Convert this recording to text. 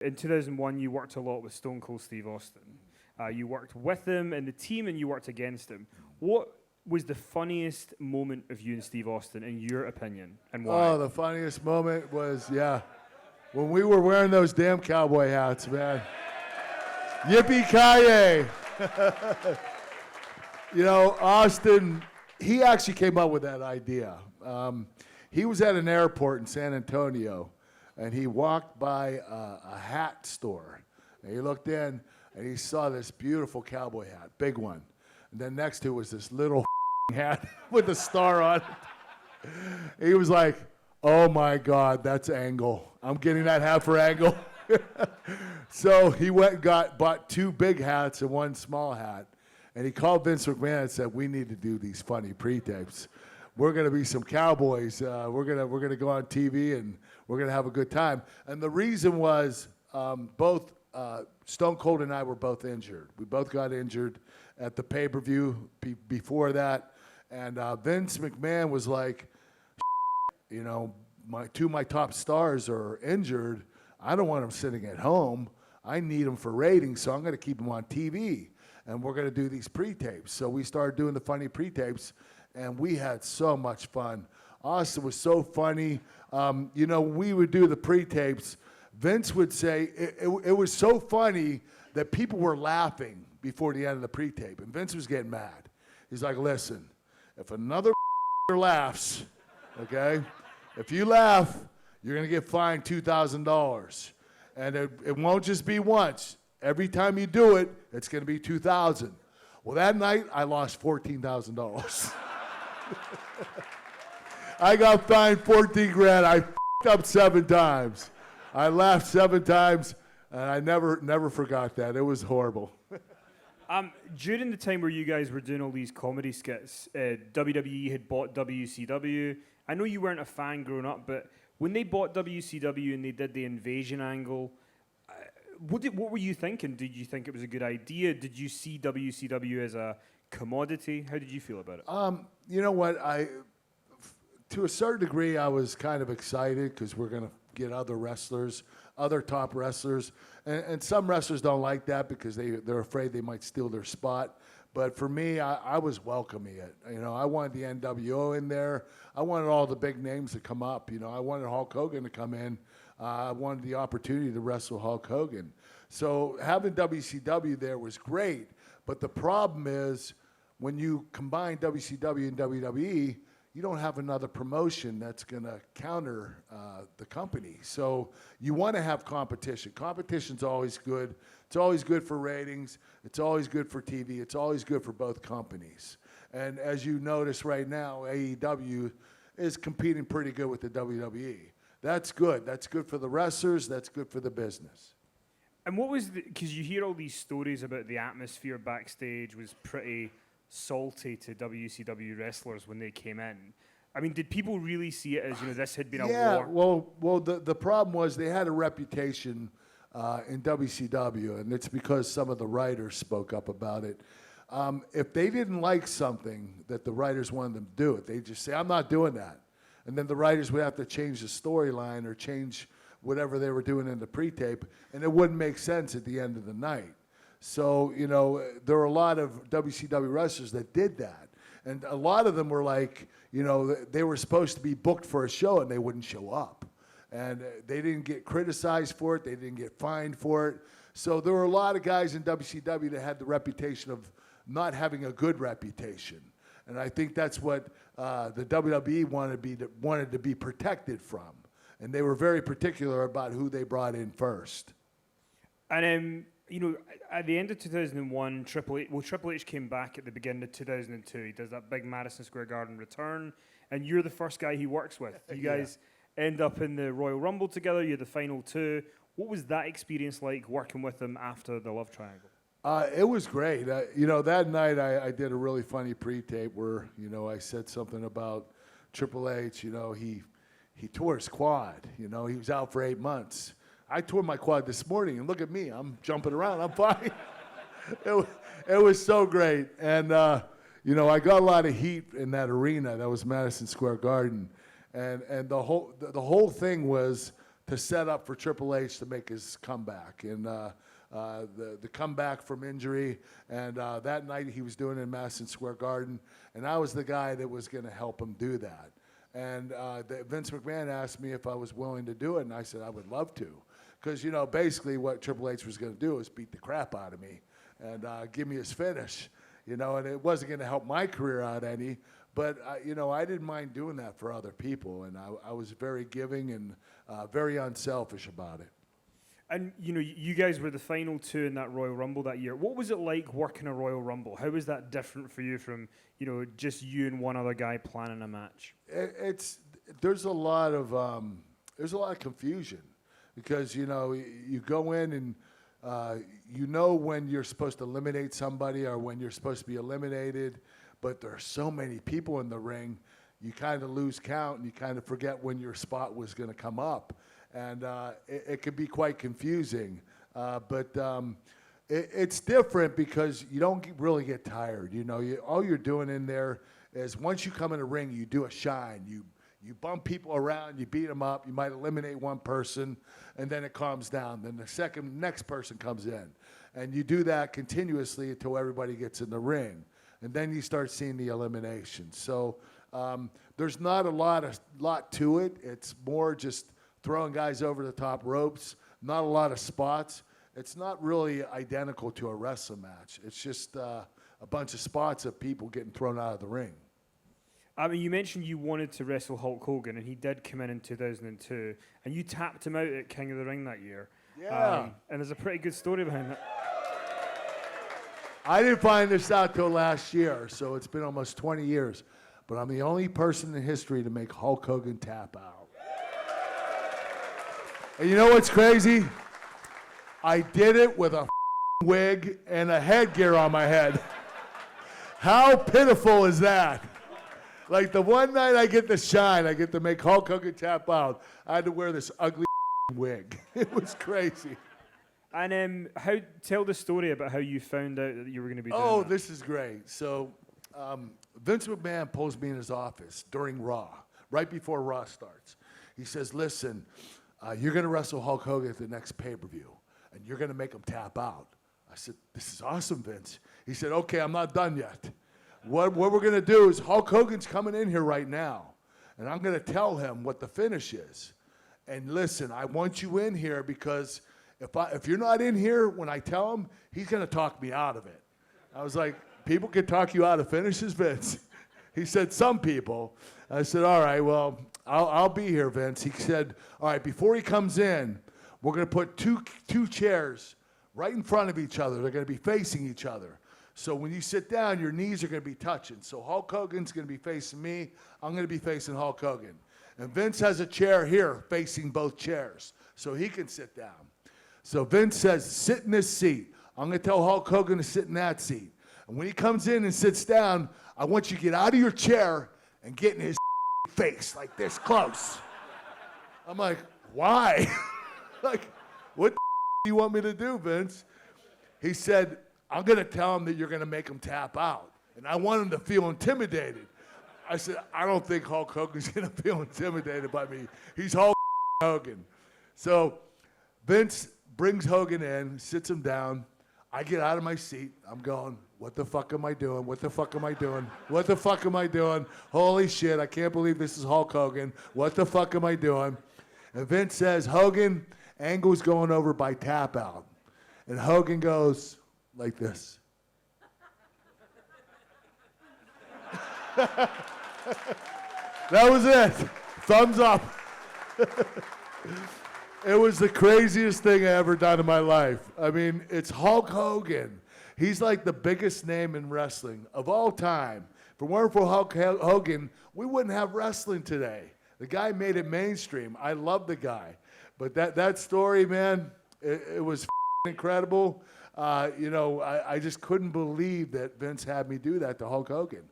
In 2001, you worked a lot with Stone Cold Steve Austin. You worked with him and the team, and you worked against him. What was the funniest moment of you and Steve Austin, in your opinion, and why? Oh, the funniest moment was, when we were wearing those damn cowboy hats, man. Yippee-ki-yay. Austin, he actually came up with that idea. He was at an airport in San Antonio, and he walked by a hat store. And he looked in, and he saw this beautiful cowboy hat, big one. And then next to it was this little hat with a star on it. He was like, oh my God, that's Angle. I'm getting that hat for Angle. So he went and bought two big hats and one small hat. And he called Vince McMahon and said, we need to do these funny pre-tapes. We're going to be some cowboys. We're gonna go on TV and we're going to have a good time. And the reason was both Stone Cold and I were both injured. We both got injured at the pay-per-view before that. And Vince McMahon was like, two of my top stars are injured. I don't want them sitting at home. I need them for ratings, so I'm going to keep them on TV. And we're going to do these pre-tapes. So we started doing the funny pre-tapes, and we had so much fun. Austin was so funny. We would do the pre-tapes. Vince would say it was so funny that people were laughing before the end of the pre-tape, and Vince was getting mad. He's like, listen, if another laughs, okay, if you laugh, you're going to get fined $2,000. And it won't just be once. Every time you do it, it's going to be $2,000. Well, that night, I lost $14,000. I got fined 14 grand. I f***ed up 7 times. I laughed 7 times, and I never forgot that. It was horrible. During the time where you guys were doing all these comedy skits, WWE had bought WCW. I know you weren't a fan growing up, but when they bought WCW and they did the invasion angle, what were you thinking? Did you think it was a good idea? Did you see WCW as a commodity? How did you feel about it? You know what? To a certain degree, I was kind of excited because we're going to get other wrestlers, other top wrestlers. And some wrestlers don't like that because they're afraid they might steal their spot. But for me, I was welcoming it. I wanted the NWO in there. I wanted all the big names to come up. I wanted Hulk Hogan to come in. I wanted the opportunity to wrestle Hulk Hogan. So having WCW there was great. But the problem is when you combine WCW and WWE, you don't have another promotion that's going to counter the company. So you want to have competition. Competition's always good. It's always good for ratings. It's always good for TV. It's always good for both companies. And as you notice right now, AEW is competing pretty good with the WWE. That's good. That's good for the wrestlers. That's good for the business. And what was because you hear all these stories about the atmosphere backstage was pretty salty to WCW wrestlers when they came in. I mean, did people really see it as, this had been a war? Yeah, well, the problem was they had a reputation in WCW, and it's because some of the writers spoke up about it. If they didn't like something that the writers wanted them to do it, they'd just say, I'm not doing that. And then the writers would have to change the storyline or change whatever they were doing in the pre-tape, and it wouldn't make sense at the end of the night. So, there were a lot of WCW wrestlers that did that. And a lot of them were like, they were supposed to be booked for a show and they wouldn't show up. And they didn't get criticized for it. They didn't get fined for it. So there were a lot of guys in WCW that had the reputation of not having a good reputation. And I think that's what the WWE wanted to be protected from. And they were very particular about who they brought in first. And at the end of 2001, Triple H came back at the beginning of 2002. He does that big Madison Square Garden return, and you're the first guy he works with. You guys end up in the Royal Rumble together. You're the final 2. What was that experience like working with him after the Love Triangle? It was great. That night I did a really funny pre-tape where, I said something about Triple H. He tore his quad. He was out for 8 months. I tore my quad this morning, and look at me. I'm jumping around. I'm fine. It was so great. And, I got a lot of heat in that arena. That was Madison Square Garden. And the whole thing was to set up for Triple H to make his comeback. And the comeback from injury, and that night he was doing it in Madison Square Garden, and I was the guy that was going to help him do that. And Vince McMahon asked me if I was willing to do it, and I said I would love to. Because, you know, basically what Triple H was going to do is beat the crap out of me and give me his finish, you know, and it wasn't going to help my career out any. But, you know, I didn't mind doing that for other people, and I was very giving and very unselfish about it. And, you know, you guys were the final two in that Royal Rumble that year. What was it like working a Royal Rumble? How was that different for you from, you know, just you and one other guy planning a match? There's a lot of confusion because, you know, you go in and you know when you're supposed to eliminate somebody or when you're supposed to be eliminated, but there are so many people in the ring, you kind of lose count and you kind of forget when your spot was going to come up. And it can be quite confusing. But it's different because you don't really get tired. You know, all you're doing in there is once you come in a ring, you do a shine. You bump people around, you beat them up, you might eliminate one person, and then it calms down. Then the next person comes in. And you do that continuously until everybody gets in the ring. And then you start seeing the eliminations. So there's not a lot to it. It's more just throwing guys over the top ropes, not a lot of spots. It's not really identical to a wrestling match. It's just a bunch of spots of people getting thrown out of the ring. I mean, you mentioned you wanted to wrestle Hulk Hogan, and he did come in 2002, and you tapped him out at King of the Ring that year. Yeah. And there's a pretty good story behind that. I didn't find this out till last year, so it's been almost 20 years. But I'm the only person in history to make Hulk Hogan tap out. And you know what's crazy? I did it with a wig and a headgear on my head. How pitiful is that? Like the one night I get to shine, I get to make Hulk Hogan tap out, I had to wear this ugly wig. It was crazy. And tell the story about how you found out that you were going to be doing that. This is great. So Vince McMahon pulls me in his office during Raw, right before Raw starts. He says, listen, you're going to wrestle Hulk Hogan at the next pay-per-view, and you're going to make him tap out. I said, this is awesome, Vince. He said, okay, I'm not done yet. What we're going to do is Hulk Hogan's coming in here right now, and I'm going to tell him what the finish is. And listen, I want you in here because if you're not in here when I tell him, he's going to talk me out of it. I was like, people can talk you out of finishes, Vince? He said, some people. I said, all right, well, I'll be here, Vince. He said, all right, before he comes in, we're going to put two chairs right in front of each other. They're going to be facing each other. So when you sit down, your knees are going to be touching. So Hulk Hogan's going to be facing me. I'm going to be facing Hulk Hogan. And Vince has a chair here facing both chairs so he can sit down. So Vince says, sit in this seat. I'm going to tell Hulk Hogan to sit in that seat. And when he comes in and sits down, I want you to get out of your chair and get in his face like this close. I'm like, why? Like, what do you want me to do, Vince? He said, I'm going to tell him that you're going to make him tap out. And I want him to feel intimidated. I said, I don't think Hulk Hogan's going to feel intimidated by me. He's Hulk Hogan. So Vince brings Hogan in, sits him down. I get out of my seat. I'm going, what the fuck am I doing? What the fuck am I doing? What the fuck am I doing? Holy shit, I can't believe this is Hulk Hogan. What the fuck am I doing? And Vince says, Hogan, Angle's going over by tap out. And Hogan goes like this. That was it. Thumbs up. It was the craziest thing I ever done in my life. I mean, it's Hulk Hogan. He's like the biggest name in wrestling of all time. If it weren't for Hulk Hogan, we wouldn't have wrestling today. The guy made it mainstream. I love the guy. But that story, man, it was incredible. I just couldn't believe that Vince had me do that to Hulk Hogan.